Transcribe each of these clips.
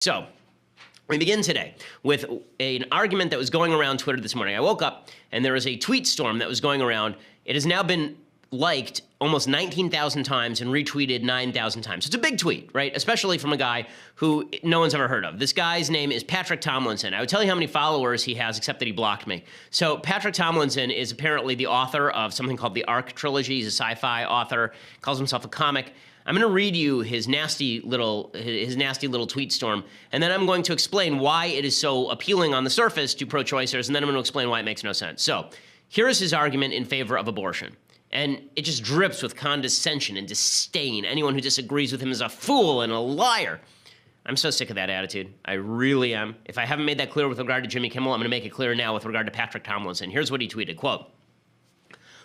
So we begin today with an argument that was going around Twitter this morning. I woke up and there was a tweet storm that was going around. It has now been liked almost 19,000 times and retweeted 9,000 times. It's a big tweet, right? Especially from a guy who no one's ever heard of. This guy's name is Patrick Tomlinson. I would tell you how many followers he has, except that he blocked me. So Patrick Tomlinson is apparently the author of something called the Ark trilogy. He's a sci-fi author, calls himself a comic. I'm going to read you his nasty little tweet storm, and then I'm going to explain why it is so appealing on the surface to pro-choicers, and then I'm going to explain why it makes no sense. So here is his argument in favor of abortion. And it just drips with condescension and disdain. Anyone who disagrees with him is a fool and a liar. I'm so sick of that attitude. I really am. If I haven't made that clear with regard to Jimmy Kimmel, I'm going to make it clear now with regard to Patrick Tomlinson. Here's what he tweeted, quote,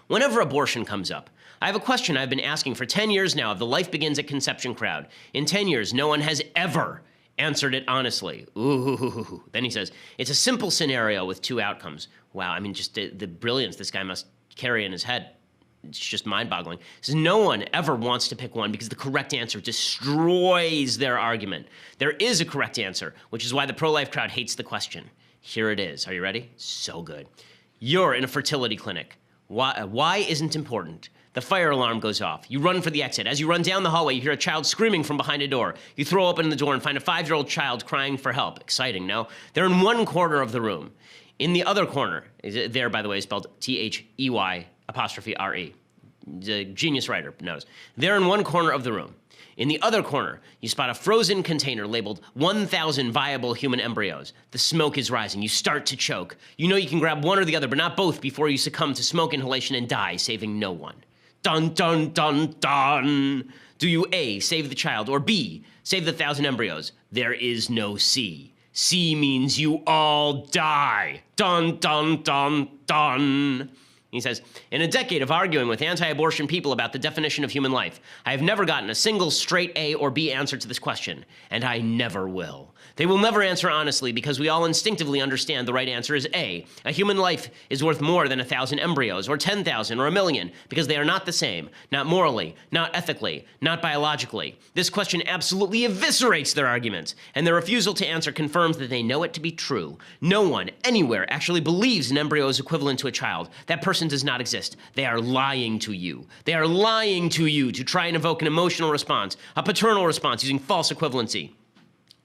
"Whenever abortion comes up, I have a question I've been asking for 10 years now of the Life Begins at Conception crowd. In 10 years, no one has ever answered it honestly." Ooh. Then he says, "It's a simple scenario with two outcomes." Wow, I mean, just the brilliance this guy must carry in his head. It's just mind-boggling. He says, "No one ever wants to pick one because the correct answer destroys their argument. There is a correct answer, which is why the pro-life crowd hates the question. Here it is. Are you ready? So good. You're in a fertility clinic. Why isn't important? The fire alarm goes off. You run for the exit. As you run down the hallway, you hear a child screaming from behind a door. You throw open the door and find a 5-year-old child crying for help. Exciting, no? They're in one corner of the room. In the other corner, there, by the way, is spelled They''re. The genius writer knows. They're in one corner of the room. In the other corner, you spot a frozen container labeled 1,000 viable human embryos. The smoke is rising. You start to choke. You know you can grab one or the other, but not both before you succumb to smoke inhalation and die, saving no one. Dun, dun, dun, dun. Do you A, save the child, or B, save the 1,000 embryos? There is no C. C means you all die. Dun, dun, dun, dun. He says, "In a decade of arguing with anti-abortion people about the definition of human life, I have never gotten a single straight A or B answer to this question, and I never will. They will never answer honestly because we all instinctively understand the right answer is A. A human life is worth more than 1,000 embryos, or 10,000, or 1,000,000, because they are not the same, not morally, not ethically, not biologically. This question absolutely eviscerates their arguments, and their refusal to answer confirms that they know it to be true. No one, anywhere, actually believes an embryo is equivalent to a child. That person does not exist. They are lying to you. They are lying to you to try and evoke an emotional response, a paternal response using false equivalency.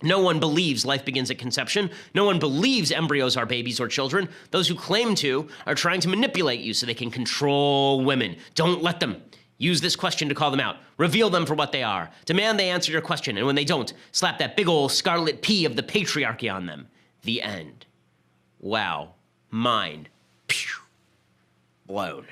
No one believes life begins at conception. No one believes embryos are babies or children. Those who claim to are trying to manipulate you so they can control women. Don't let them. Use this question to call them out. Reveal them for what they are. Demand they answer your question, and when they don't, slap that big old scarlet P of the patriarchy on them. The end." Wow. Mind. Pew. Blown.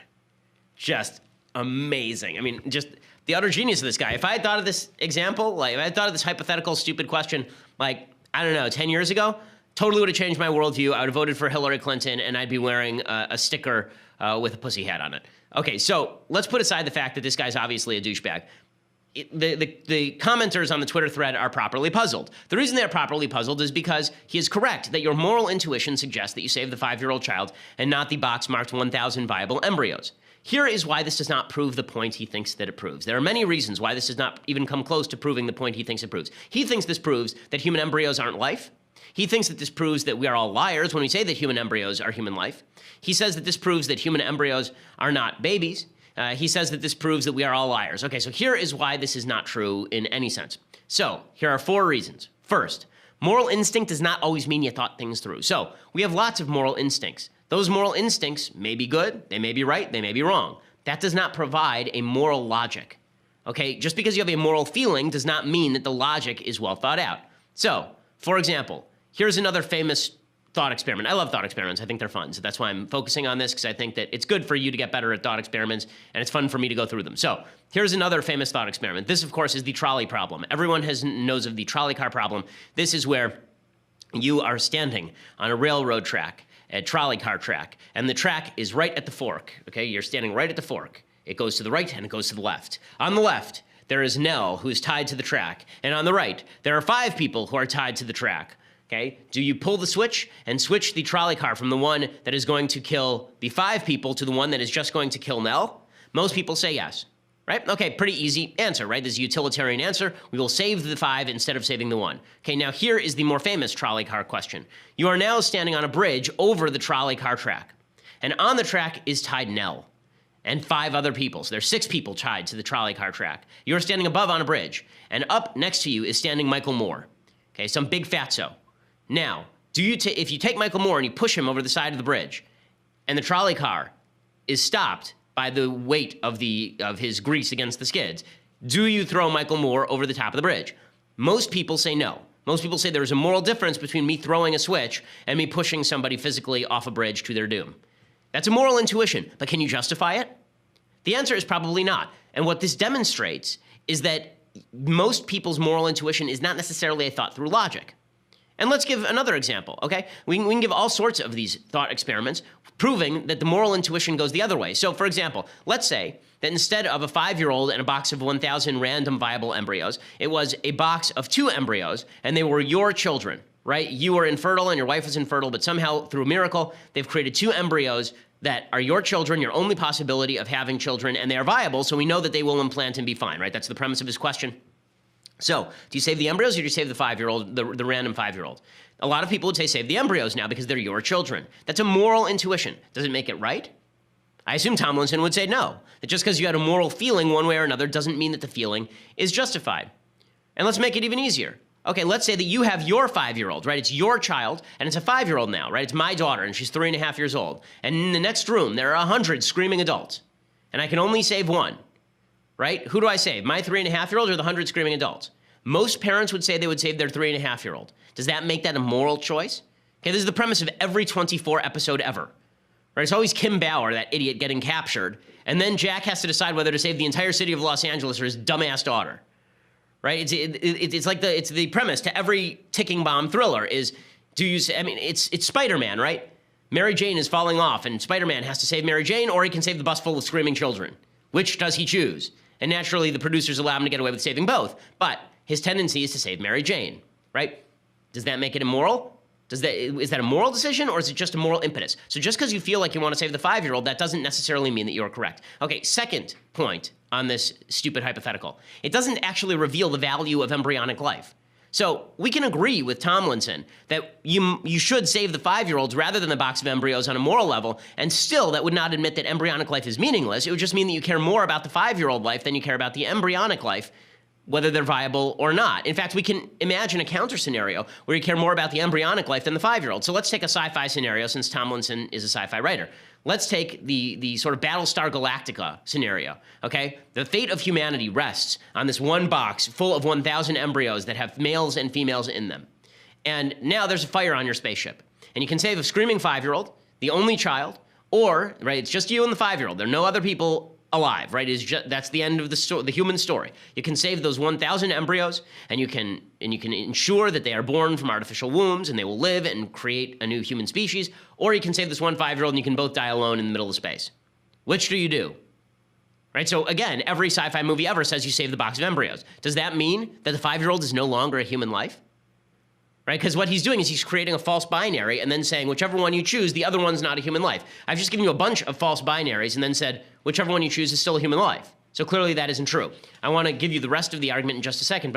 Just amazing. I mean, just the utter genius of this guy. If I had thought of this example, like if I had thought of this hypothetical stupid question, like, I don't know, 10 years ago, totally would have changed my worldview. I would have voted for Hillary Clinton, and I'd be wearing a sticker with a pussy hat on it. Okay, so let's put aside the fact that this guy's obviously a douchebag. The commenters on the Twitter thread are properly puzzled. The reason they're properly puzzled is because he is correct that your moral intuition suggests that you save the 5-year-old child and not the box marked 1,000 viable embryos. Here is why this does not prove the point he thinks that it proves. There are many reasons why this does not even come close to proving the point he thinks it proves. He thinks this proves that human embryos aren't life. He thinks that this proves that we are all liars when we say that human embryos are human life. He says that this proves that human embryos are not babies. He says that this proves that we are all liars. Okay, so here is why this is not true in any sense. So here are 4 reasons. First, moral instinct does not always mean you thought things through. So we have lots of moral instincts. Those moral instincts may be good, they may be right, they may be wrong. That does not provide a moral logic. Okay, just because you have a moral feeling does not mean that the logic is well thought out. So, for example, here's another famous thought experiment. I love thought experiments. I think they're fun. So that's why I'm focusing on this, because I think that it's good for you to get better at thought experiments, and it's fun for me to go through them. So here's another famous thought experiment. This, of course, is the trolley problem. Everyone knows of the trolley car problem. This is where you are standing on a railroad track, a trolley car track, and the track is right at the fork. Okay, you're standing right at the fork. It goes to the right and it goes to the left. On the left, there is Nell, who's tied to the track. And on the right, there are 5 people who are tied to the track. Okay, do you pull the switch and switch the trolley car from the one that is going to kill the 5 people to the one that is just going to kill Nell? Most people say yes. right? Okay, pretty easy answer, right? This is a utilitarian answer. We will save the 5 instead of saving the 1. Okay, now here is the more famous trolley car question. You are now standing on a bridge over the trolley car track, and on the track is tied Nell and 5 other people. So there's 6 people tied to the trolley car track. You're standing above on a bridge, and up next to you is standing Michael Moore, okay, some big fatso. Now, if you take Michael Moore and you push him over the side of the bridge, and the trolley car is stopped by the weight of his grease against the skids, do you throw Michael Moore over the top of the bridge? Most people say no. Most people say there's a moral difference between me throwing a switch and me pushing somebody physically off a bridge to their doom. That's a moral intuition, but can you justify it? The answer is probably not. And what this demonstrates is that most people's moral intuition is not necessarily a thought through logic. And let's give another example, okay? We can give all sorts of these thought experiments proving that the moral intuition goes the other way. So, for example, let's say that instead of a 5-year-old and a box of 1,000 random viable embryos, it was a box of 2 embryos, and they were your children, right? You were infertile and your wife was infertile, but somehow, through a miracle, they've created 2 embryos that are your children, your only possibility of having children, and they are viable, so we know that they will implant and be fine, right? That's the premise of his question. So, do you save the embryos or do you save the 5-year-old, the random 5-year-old? A lot of people would say save the embryos now because they're your children. That's a moral intuition. Does it make it right? I assume Tomlinson would say no. That just because you had a moral feeling one way or another doesn't mean that the feeling is justified. And let's make it even easier. Okay, let's say that you have your 5-year-old, right? It's your child, and it's a 5-year-old now, right? It's my daughter, and she's 3.5 years old. And in the next room, there are 100 screaming adults, and I can only save one, right? Who do I save? My 3.5-year-old or the 100 screaming adults? Most parents would say they would save their 3.5-year-old. Does that make that a moral choice? Okay, this is the premise of every 24 episode ever. Right? It's always Kim Bauer, that idiot, getting captured, and then Jack has to decide whether to save the entire city of Los Angeles or his dumbass daughter. Right? It's the premise to every ticking bomb thriller is, it's Spider-Man, right? Mary Jane is falling off, and Spider-Man has to save Mary Jane, or he can save the bus full of screaming children. Which does he choose? And naturally, the producers allow him to get away with saving both, but his tendency is to save Mary Jane, right? Does that make it immoral? Is that a moral decision, or is it just a moral impetus? So just because you feel like you want to save the 5-year-old, that doesn't necessarily mean that you're correct. Okay, second point on this stupid hypothetical. It doesn't actually reveal the value of embryonic life. So we can agree with Tomlinson that you should save the 5-year-olds rather than the box of embryos on a moral level, and still that would not admit that embryonic life is meaningless. It would just mean that you care more about the 5-year-old life than you care about the embryonic life, whether they're viable or not. In fact, we can imagine a counter scenario where you care more about the embryonic life than the 5-year-old. So let's take a sci-fi scenario, since Tomlinson is a sci-fi writer. Let's take the sort of Battlestar Galactica scenario, okay? The fate of humanity rests on this one box full of 1,000 embryos that have males and females in them. And now there's a fire on your spaceship. And you can save a screaming 5-year-old, the only child, or, right, it's just you and the 5-year-old. There are no other people alive, right? That's the end of the human story. You can save those 1,000 embryos, and you can ensure that they are born from artificial wombs and they will live and create a new human species, or you can save this one 5-year-old and you can both die alone in the middle of space. Which do you do? Right? So again, every sci-fi movie ever says you save the box of embryos. Does that mean that the 5-year-old is no longer a human life? Right? Because what he's doing is he's creating a false binary and then saying whichever one you choose, the other one's not a human life. I've just given you a bunch of false binaries and then said whichever one you choose is still a human life. So clearly that isn't true. I want to give you the rest of the argument in just a second. But